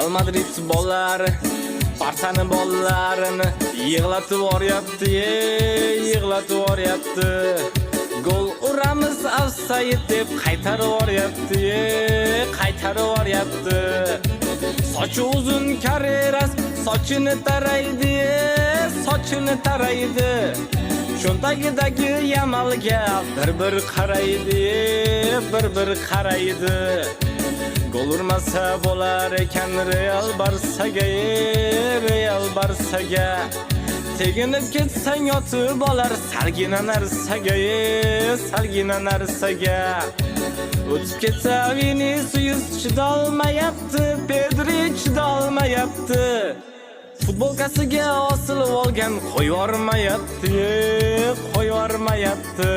Real Madrid bollari Barçani bollarini yig'latib yuboryapti, yig'latib yuboryapti. Gol uramiz offside deb qaytarib yuboryapti, qaytarib yuboryapti. Sochi uzun Carreras sochini taraydi, sochini taraydi. Cho'ntagidagi Yamalga bir qaraydi, bir qaraydi. Gol urmasa bo'lar ekan Real Barsaga, Real Barsaga. Teginib ketsang yotib olar salgina narsaga, salgina narsaga. O'tib ketsa Vinicius chidolmayapti, Pedri chidolmayapti. Futbolkasiga osilib olgan qo'yvormayapti, qo'yvormayapti.